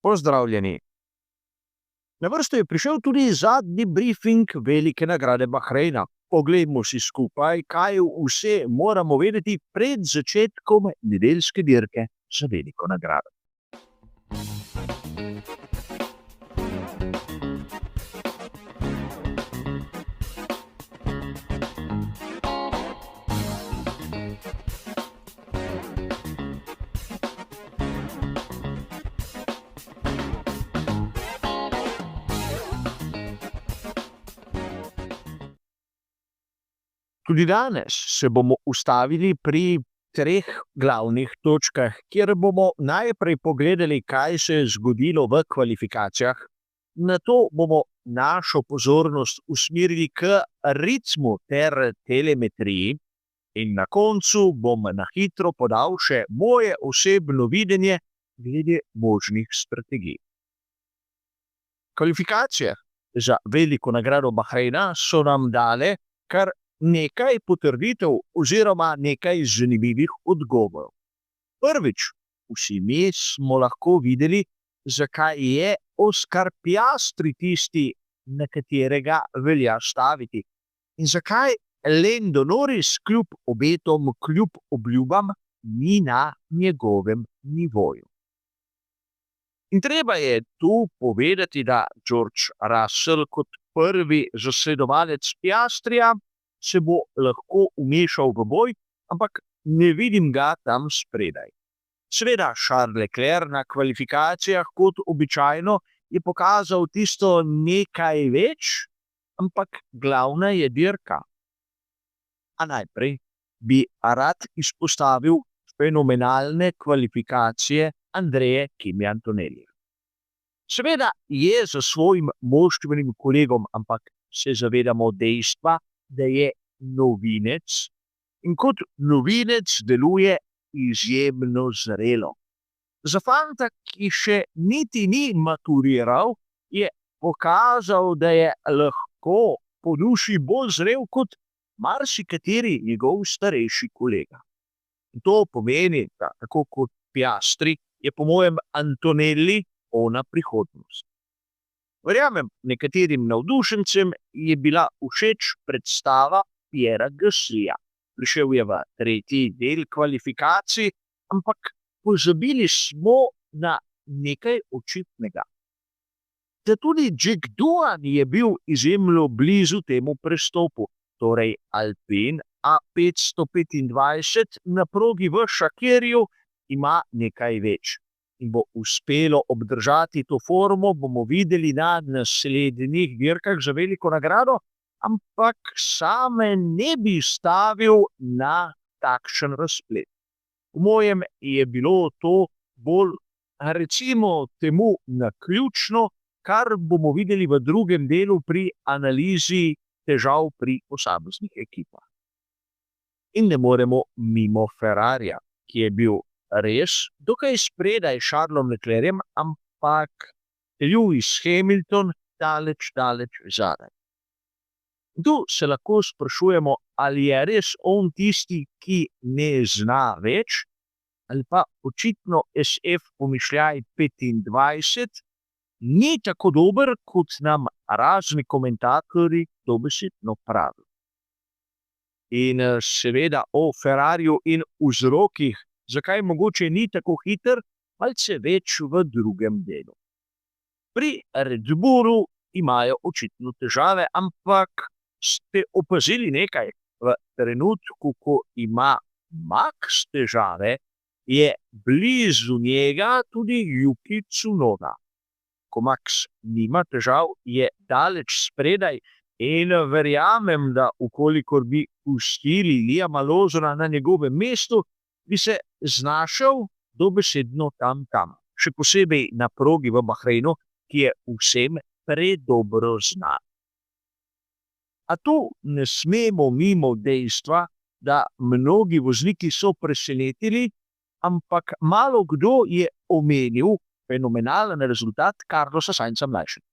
Pozdravljeni. Na vrsto je prišel tudi zadnji briefing velike nagrade Bahreina. Poglejmo si skupaj, kaj vse moramo vedeti pred začetkom nedeljske dirke za veliko nagrado. Tudi danes se bomo ustavili pri treh glavnih točkah, kjer bomo najprej pogledali, kaj se je zgodilo v kvalifikacijah. Nato bomo našo pozornost usmerili k ritmu ter telemetriji in na koncu bom na hitro podal še moje osebno videnje glede možnih strategij. Kvalifikacije za veliko nagrado Bahreina so nam dale kar nekaj potrditev oziroma nekaj zanimivih odgovorov. Prvič, vsi mi smo lahko videli, zakaj je Oscar Piastri tisti, na katerega velja staviti. In zakaj Lando Norris kljub obetom, kljub obljubam, ni na njegovem nivoju. In treba je tu povedati, da George Russell kot prvi zasledovalec Piastrija se bo lahko vmešal v boj, ampak ne vidim ga tam spredaj. Seveda Charles Leclerc na kvalifikacijah kot običajno je pokazal tisto nekaj več, ampak glavna je dirka. A najprej bi rad izpostavil fenomenalne kvalifikacije Andreje Kimi Antonellija. Seveda je za svojim moštvenim kolegom, ampak se zavedamo dejstva, da je novinec in kot novinec deluje izjemno zrelo. Za fanta, ki še niti ni maturiral, je pokazal, da je lahko po duši bolj zrel kot marsikateri njegov starejši kolega. To pomeni, da tako kot Piastri, je po mojem Antonelli ona prihodnost. Verjamem, nekaterim navdušencem je bila všeč predstava Pierrea Gaslija. Prišel je v tretji del kvalifikacij, ampak pozabili smo na nekaj očitnega. Da tudi Jack Doohan je bil izjemno blizu temu prestopu, torej Alpine A525 na progi v Shakirju ima nekaj več. In bo uspelo obdržati to formo, bomo videli na naslednjih dirkah za veliko nagrado, ampak same ne bi stavil na takšen razplet. Po mojem je bilo to bolj, recimo temu, naključno, kar bomo videli v drugem delu pri analizi težav pri posameznih ekipah. In ne moremo mimo Ferrarija, ki je bil res dokaj spredaj s Charlesom Leclercem, ampak Lewis Hamilton daleč zadaj. Tu se lahko sprašujemo, ali je res on tisti, ki ne zna več, ali pa očitno SF pomišljaj 25 ni tako dober, kot nam razni komentatorji dobesedno pravijo. In seveda o Ferrariju in vzrokih, zakaj mogoče ni tako hiter, malce več v drugem delu. Pri Red Bullu imajo očitno težave, ampak ste opazili nekaj? V trenutku, ko ima Max težave, je blizu njega tudi Yuki Tsunoda. Ko Max nima težav, je daleč spredaj in verjamem, da ukolikor bi pustili Liama Lawsona na njegovem mestu, bi se znašel dobesedno tam. Še posebej na progi v Bahreinu, ki je vsem predobro znan. A tu ne smemo mimo dejstva, da mnogi vozniki so presenetili, ampak malo kdo je omenil fenomenalen rezultat Carlosa Sainza mlajšega,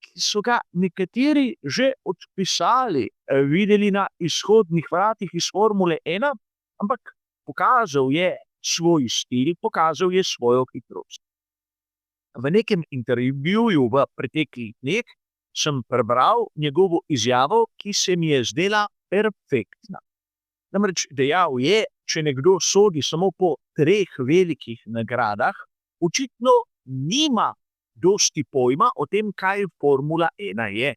ki so ga nekateri že odpisali, videli na izhodnih vratih iz Formule 1, ampak pokazal je svoj stil, pokazal je svojo hitrost. V nekem intervjuju v preteklih dneh sem prebral njegovo izjavo, ki se mi je zdela perfektna. Namreč dejal je, če nekdo sodi samo po 3 velikih nagradah, očitno nima dosti pojma o tem, kaj Formula 1 je.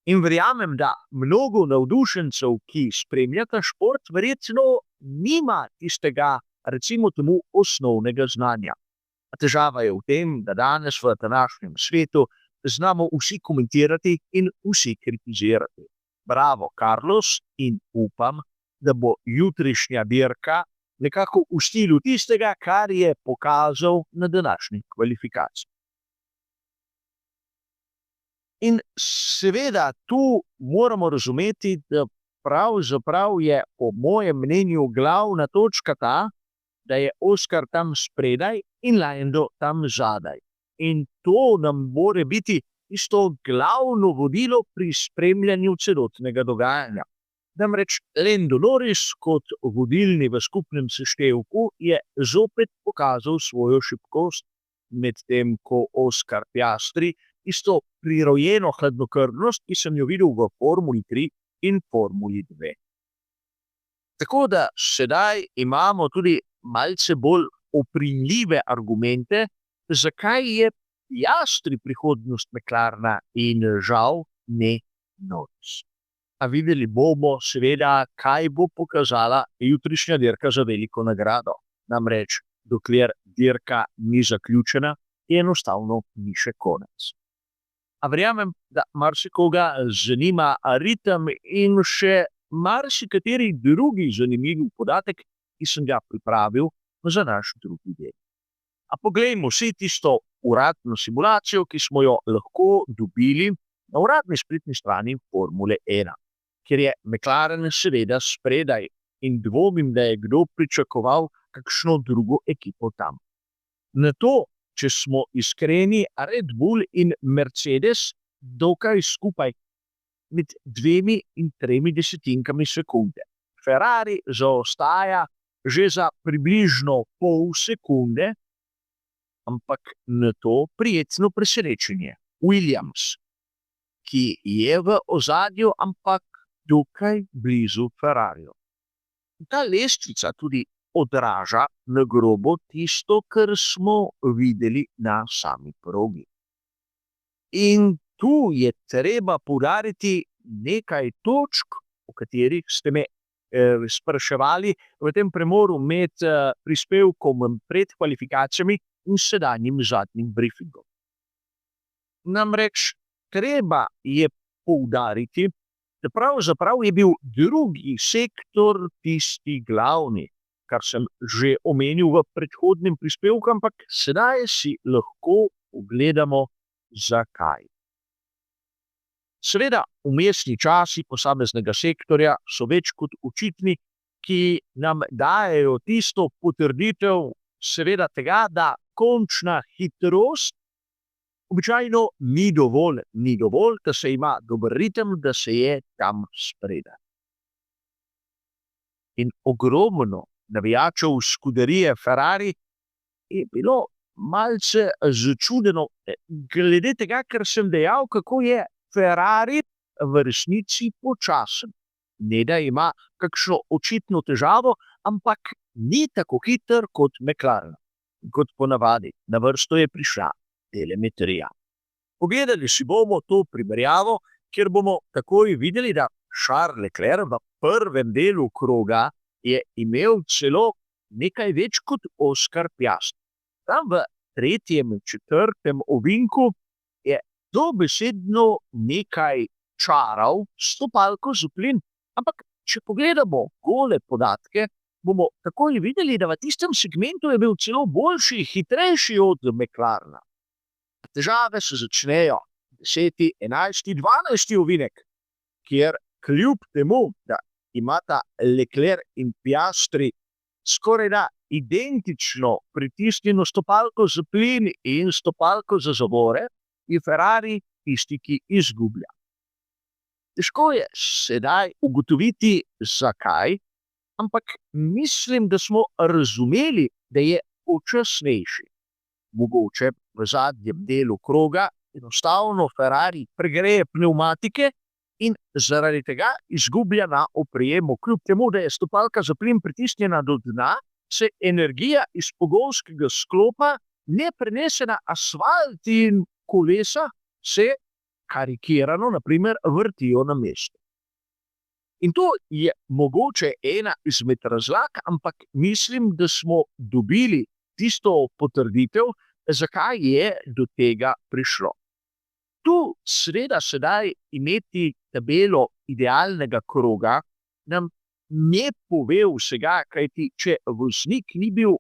In verjamem, da mnogo navdušencev, ki spremljata šport, verjetno nima tistega, recimo temu, osnovnega znanja. Težava je v tem, da danes v današnjem svetu znamo vsi komentirati in vsi kritizirati. Bravo, Carlos, in upam, da bo jutrišnja dirka nekako v stilu tistega, kar je pokazal na današnji kvalifikaciji. In seveda tu moramo razumeti, da pravzaprav je po mojem mnenju glavna točka ta, da je Oscar tam spredaj in Lando tam zadaj. In to nam mora biti isto glavno vodilo pri spremljanju celotnega dogajanja. Namreč Lando Norris kot vodilni v skupnem seštevku je zopet pokazal svojo šibkost, medtem ko Oscar Piastri isto prirojeno hladnokrvnost, ki sem jo videl v Formuli 3 in Formuli 2. Tako da sedaj imamo tudi malce bolj oprijemljive argumente, zakaj je Piastri prihodnost McLarena in žal ne Norris. A videli bomo seveda, kaj bo pokazala jutrišnja dirka za veliko nagrado. Namreč, dokler dirka ni zaključena, enostavno ni še konec. A verjamem, da marsikoga zanima ritem in še marsikateri drugi zanimiv podatek, ki sem ga pripravil za naš drugi del. A poglejmo si tisto uradno simulacijo, ki smo jo lahko dobili na uradni spletni strani Formule 1, kjer je McLaren seveda spredaj in dvomim, da je kdo pričakoval kakšno drugo ekipo tam. Na to, če smo iskreni, Red Bull in Mercedes dokaj skupaj med 2 in 3 desetinkami sekunde. Ferrari zaostaja že za približno pol sekunde, ampak na to prijetno presenečenje. Williams, ki je v ozadju, ampak dokaj blizu Ferrariju. Ta lestvica tudi odraža na grobo tisto, kar smo videli na sami progi. In tu je treba poudariti nekaj točk, o katerih ste me spraševali v tem premoru med prispevkom pred kvalifikacijami in sedanjim zadnjim briefingom. Namreč treba je poudariti, da pravzaprav je bil drugi sektor tisti glavni, kar sem že omenil v predhodnem prispevku, ampak sedaj si lahko pogledamo, zakaj. Seveda, vmesni časi posameznega sektorja so več kot očitni, ki nam dajejo tisto potrditev seveda tega, da končna hitrost običajno ni dovolj, da se ima dober ritem, da se je tam spredaj. In ogromno navijačev skuderije Ferrari je bilo malce začudeno glede tega, ker sem dejal, kako je Ferrari v resnici počasen. Ne da ima kakšno očitno težavo, ampak ni tako hiter kot McLaren. Kot ponavadi, na vrsto je prišla telemetrija. Pogledali si bomo to primerjavo, kjer bomo takoj videli, da Charles Leclerc v prvem delu kroga je imel celo nekaj več kot Oscar Piastri. Tam v 3., 4. ovinku je dobesedno nekaj čaral stopalko z plin, ampak če pogledamo gole podatke, bomo takoj videli, da v tistem segmentu je bil celo boljši, hitrejši od McLarena. Težave se začnejo 10., 11., 12. ovinek, kjer kljub temu, da imata Leclerc in Piastri skorajda identično pritisnjeno stopalko za plin in stopalko za zavore, je Ferrari tisti, ki izgublja. Težko je sedaj ugotoviti, zakaj, ampak mislim, da smo razumeli, da je počasnejši. mogoče v zadnjem delu kroga enostavno Ferrari pregreje pnevmatike in zaradi tega izgublja na oprijemu. Kljub temu, da je stopalka za plin pritisnjena do dna, se energija iz pogonskega sklopa ne prenese na asfalt in kolesa se karikirano, na primer, vrtijo na mestu. In to je mogoče ena izmed razlag, ampak mislim, da smo dobili tisto potrditev, zakaj je do tega prišlo. Tu seveda sedaj imeti tabelo idealnega kroga nam ne pove vsega, kajti če voznik ni bil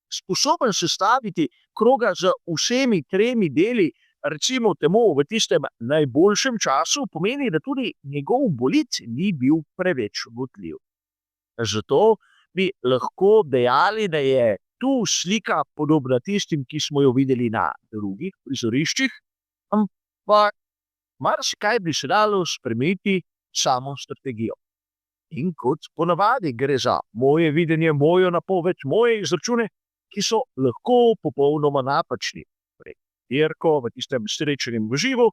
sposoben sestaviti kroga z vsemi tremi deli, recimo temu v tistem najboljšem času, pomeni, da tudi njegov bolid ni bil preveč votljiv. Zato bi lahko dejali, da je tu slika podobna tistim, ki smo jo videli na drugih prizoriščih, ampak marsikaj bi se dalo spremeniti samo strategijo. In kot ponavadi gre za moje videnje, mojo napoved, moje izračune, ki so lahko popolnoma napačni. Dirko v tistem srečanjem v živo,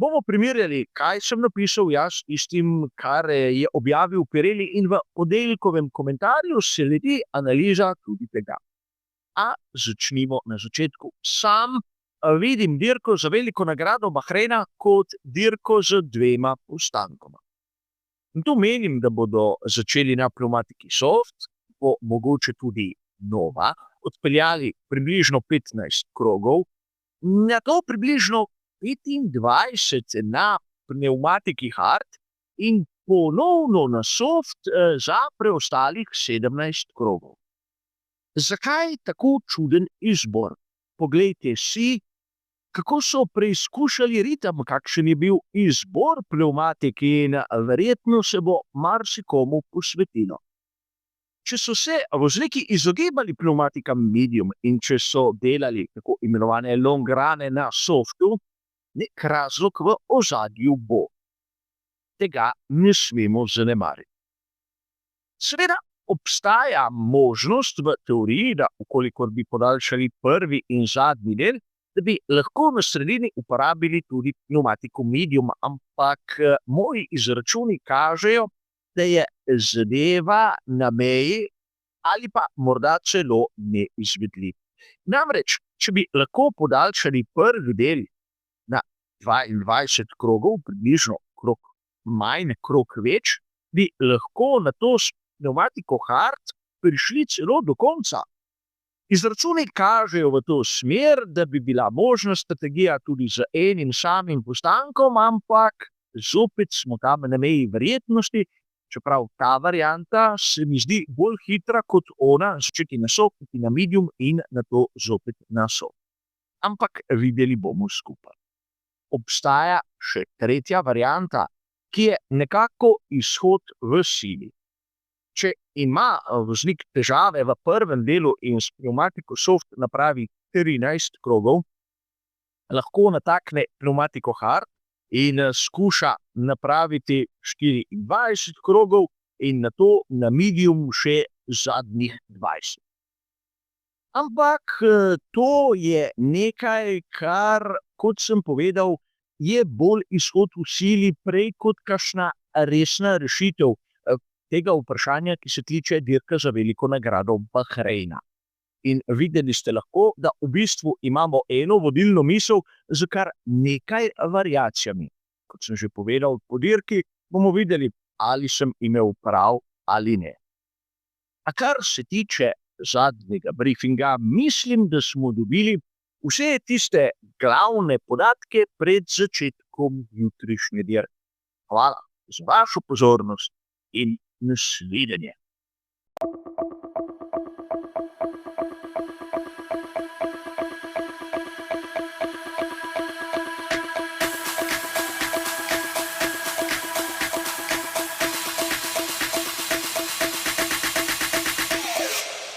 bomo primerjali, kaj sem napisal jaz s tistim, kar je objavil Pirelli, in v ponedeljkovem komentarju sledi analiza tudi tega. A začnimo na začetku. Sam vidim dirko za veliko nagrado Bahreina kot dirko z dvema postankoma. In tu menim, da bodo začeli na pneumatiki soft, bo mogoče tudi nova, odpeljali približno 15 krogov, na to približno 25 na pneumatiki hard in ponovno na soft za preostalih 17 krogov. Zakaj tako čuden izbor? Poglejte si, kako so preizkušali ritem, kakšen je bil izbor pneumatik in verjetno se bo marsikomu posvetilo. Če so se vozniki izogibali pneumatikam medium in če so delali tako imenovane long rune na softu, nek razlog v ozadju bo. Tega ne smemo zanemariti. Seveda obstaja možnost v teoriji, da ukolikor bi podaljšali prvi in zadnji del, da bi lahko na sredini uporabili tudi pneumatiko medium, ampak moji izračuni kažejo, da je zadeva na meji ali pa morda celo neizvedljiv. Namreč, če bi lahko podaljšali prvi del na 22 krogov, približno krog manj, krog več, bi lahko na to s pneumatiko hard prišli celo do konca. Izračuni kažejo v to smer, da bi bila možna strategija tudi z enim samim postankom, ampak zopet smo tam na meji verjetnosti, čeprav ta varianta se mi zdi bolj hitra kot ona, začeti na soft, na medium in na to zopet na soft. Ampak videli bomo skupaj. Obstaja še tretja varianta, ki je nekako izhod v sili. Če ima voznik težave v prvem delu in s pneumatiko soft napravi 13 krogov, lahko natakne pneumatiko hard in skuša napraviti 24 krogov in na to na medium še zadnjih 20. Ampak to je nekaj, kar, kot sem povedal, je bolj izhod v sili prej kot kakšna resna rešitev tega vprašanja, ki se tiče dirke za veliko nagrado Bahreina. In videli ste lahko, da v bistvu imamo eno vodilno misel z kar nekaj variacijami. Kot sem že povedal, po dirki bomo videli, ali sem imel prav ali ne. A kar se tiče zadnjega briefinga, mislim, da smo dobili vse tiste glavne podatke pred začetkom jutrišnje dirke. Hvala za vašo pozornost in nasvidenje.